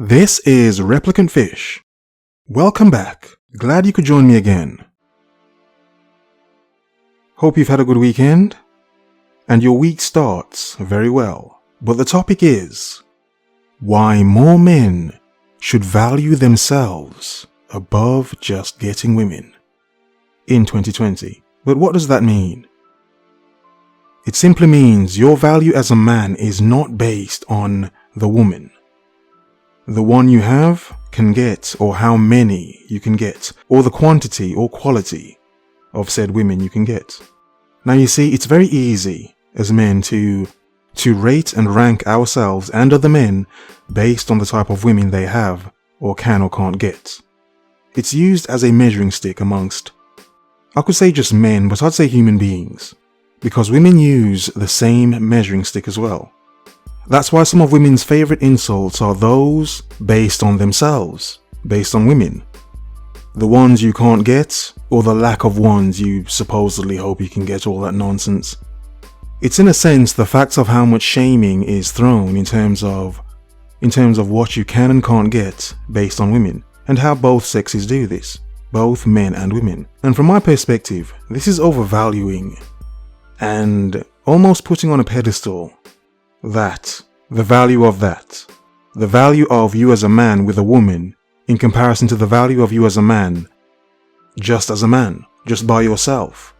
This is ReplicantPhish. Welcome back. Glad you could join me again. Hope you've had a good weekend and your week starts very well. But the topic is why more men should value themselves above just getting women in 2020. But what does that mean? It simply means your value as a man is not based on the woman. The one you have can get, or how many you can get, or the quantity or quality of said women you can get. Now you see, it's very easy as men to rate and rank ourselves and other men based on the type of women they have or can or can't get. It's used as a measuring stick amongst, I could say just men, but I'd say human beings, because women use the same measuring stick as well. That's why some of women's favorite insults are those based on themselves, based on women. The ones you can't get, or the lack of ones you supposedly hope you can get, all that nonsense. It's in a sense the fact of how much shaming is thrown in terms of what you can and can't get based on women, and how both sexes do this, both men and women. And from my perspective, this is overvaluing and almost putting on a pedestal the value of you as a man with a woman in comparison to the value of you as a man, just by yourself.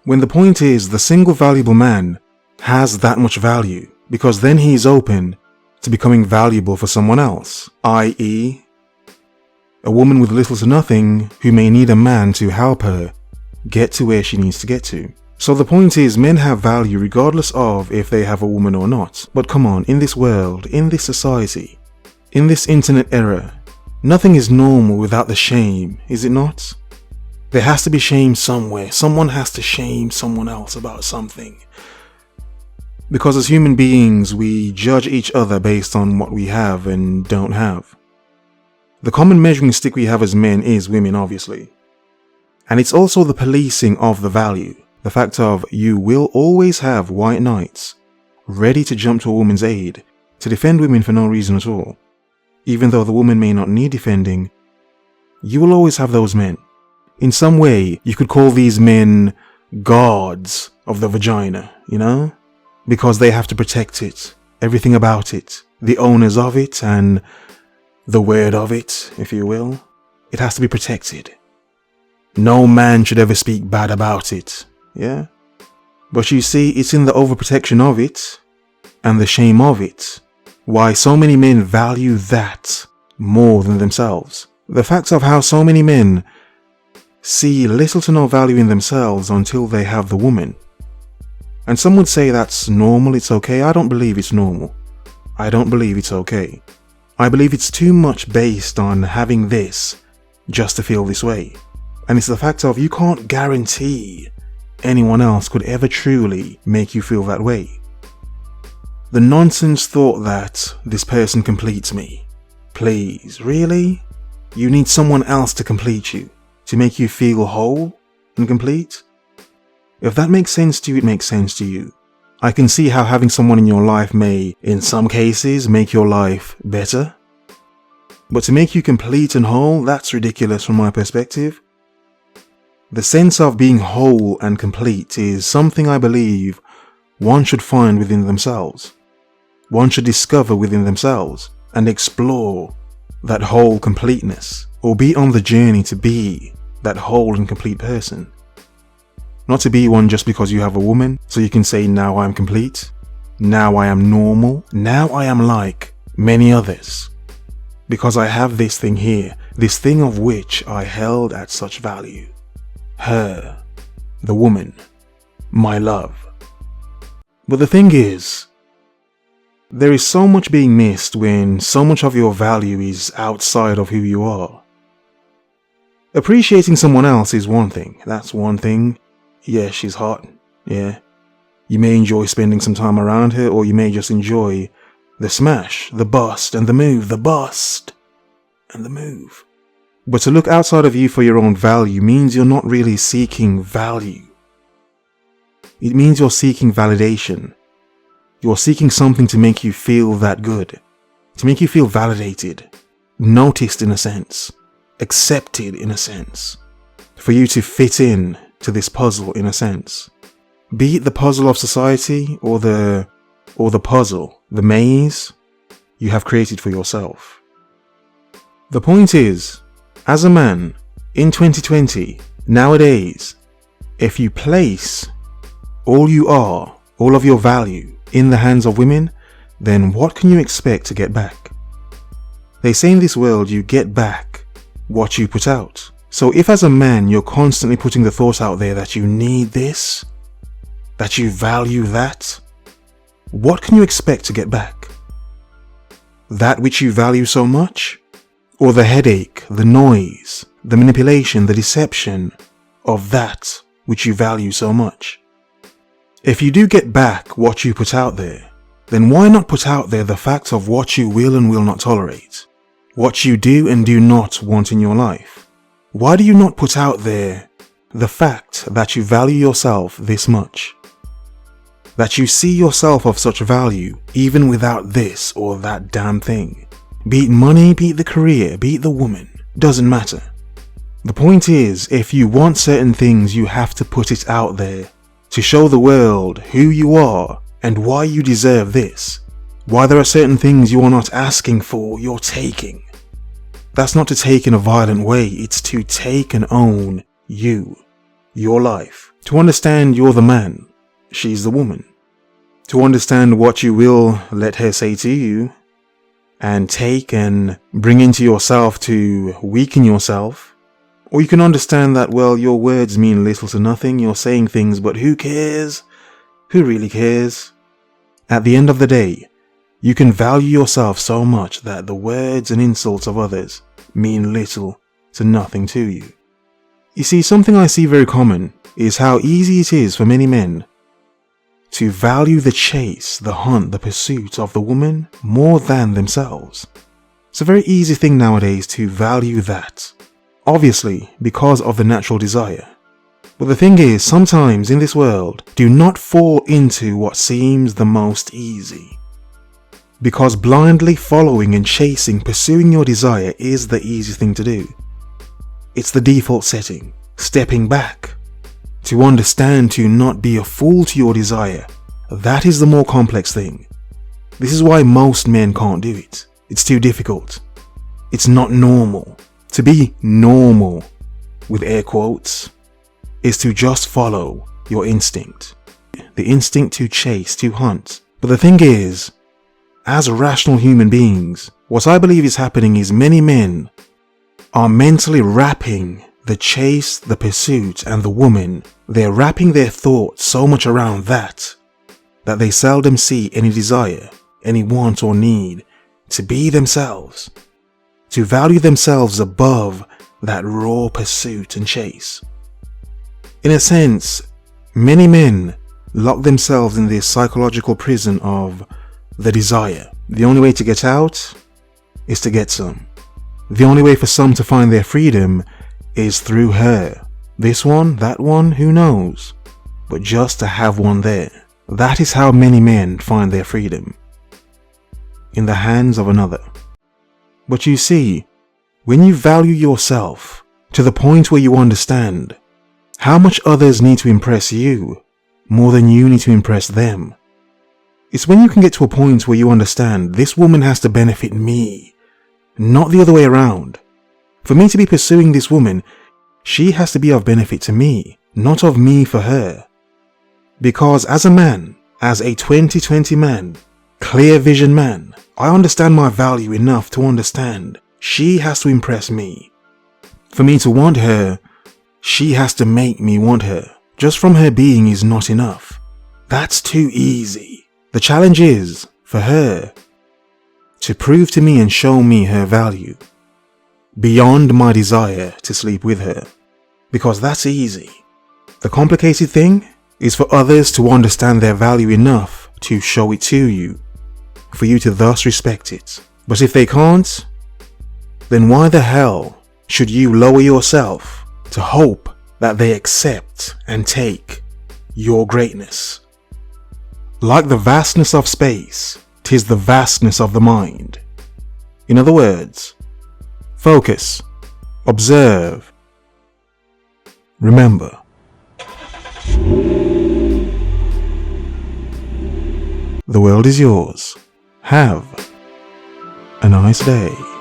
When the point is, the single valuable man has that much value, because then he is open to becoming valuable for someone else, i.e., a woman with little to nothing who may need a man to help her get to where she needs to get to. So the point is, men have value regardless of if they have a woman or not. But come on, in this world, in this society, in this internet era, nothing is normal without the shame, is it not? There has to be shame somewhere. Someone has to shame someone else about something. Because as human beings, we judge each other based on what we have and don't have. The common measuring stick we have as men is women, obviously. And it's also the policing of the value. The fact of you will always have white knights ready to jump to a woman's aid to defend women for no reason at all. Even though the woman may not need defending, you will always have those men. In some way, you could call these men guards of the vagina, you know? Because they have to protect it, everything about it, the owners of it and the word of it, if you will. It has to be protected. No man should ever speak bad about it. Yeah, but you see, it's in the overprotection of it and the shame of it why so many men value that more than themselves. The fact of how so many men see little to no value in themselves until they have the woman. And some would say that's normal, it's okay. I don't believe it's normal. I don't believe it's okay. I believe it's too much based on having this just to feel this way. And it's the fact of you can't guarantee anyone else could ever truly make you feel that way. The nonsense thought that this person completes me. Please, really? You need someone else to complete you, to make you feel whole and complete? If that makes sense to you, it makes sense to you. I can see how having someone in your life may, in some cases, make your life better. But to make you complete and whole, that's ridiculous from my perspective. The sense of being whole and complete is something I believe one should find within themselves. One should discover within themselves and explore that whole completeness, or be on the journey to be that whole and complete person. Not to be one just because you have a woman, so you can say, now I am complete, now I am normal, now I am like many others. Because I have this thing here, this thing of which I held at such value. Her, the woman, my love. But the thing is, there is so much being missed when so much of your value is outside of who you are. Appreciating someone else is one thing, that's one thing. Yeah, she's hot, yeah. You may enjoy spending some time around her, or you may just enjoy the smash, the bust and the move, the bust and the move. But to look outside of you for your own value means you're not really seeking value. It means you're seeking validation. You're seeking something to make you feel that good. to make you feel validated, noticed in a sense, accepted in a sense, for you to fit in to this puzzle in a sense. Be it the puzzle of society or the puzzle, the maze you have created for yourself. The point is, as a man in 2020, nowadays, if you place all you are, all of your value in the hands of women, then what can you expect to get back? They say in this world you get back what you put out. So if as a man you're constantly putting the thought out there that you need this, that you value that, what can you expect to get back? That which you value so much? Or the headache, the noise, the manipulation, the deception of that which you value so much? If you do get back what you put out there, then why not put out there the fact of what you will and will not tolerate? What you do and do not want in your life? Why do you not put out there the fact that you value yourself this much? That you see yourself of such value even without this or that damn thing? Be it money, be it the career, be it the woman, doesn't matter. The point is, if you want certain things, you have to put it out there to show the world who you are and why you deserve this. Why there are certain things you are not asking for, you're taking. That's not to take in a violent way, it's to take and own you, your life. To understand you're the man, she's the woman. To understand what you will let her say to you, and take and bring into yourself to weaken yourself. Or you can understand that, well, your words mean little to nothing, you're saying things, but who cares? Who really cares? At the end of the day, you can value yourself so much that the words and insults of others mean little to nothing to you. You see, something I see very common is how easy it is for many men to value the chase, the hunt, the pursuit of the woman more than themselves. It's a very easy thing nowadays to value that, obviously because of the natural desire. But the thing is, sometimes in this world, do not fall into what seems the most easy. Because blindly following and chasing, pursuing your desire is the easy thing to do. It's the default setting. Stepping back to understand, to not be a fool to your desire, that is the more complex thing. This is why most men can't do it. It's too difficult. It's not normal. To be normal, with air quotes, is to just follow your instinct. The instinct to chase, to hunt. But the thing is, as rational human beings, what I believe is happening is many men are mentally wrapping the chase, the pursuit, and the woman. They're wrapping their thoughts so much around that they seldom see any desire, any want or need to be themselves, to value themselves above that raw pursuit and chase. In a sense, many men lock themselves in this psychological prison of the desire. The only way to get out is to get some. The only way for some to find their freedom is through her. This one, that one, who knows? But just to have one there. That is how many men find their freedom. In the hands of another. But you see, when you value yourself to the point where you understand how much others need to impress you more than you need to impress them, it's when you can get to a point where you understand this woman has to benefit me, not the other way around. For me to be pursuing this woman, she has to be of benefit to me, not of me for her. Because as a man, as a 2020 man, clear vision man, I understand my value enough to understand she has to impress me. For me to want her, she has to make me want her. Just from her being is not enough. That's too easy. The challenge is, for her, to prove to me and show me her value, beyond my desire to sleep with her. Because that's easy. The complicated thing is for others to understand their value enough to show it to you, for you to thus respect it. But if they can't, then why the hell should you lower yourself to hope that they accept and take your greatness? Like the vastness of space, 'tis the vastness of the mind. In other words, focus, observe, remember. The world is yours. Have a nice day.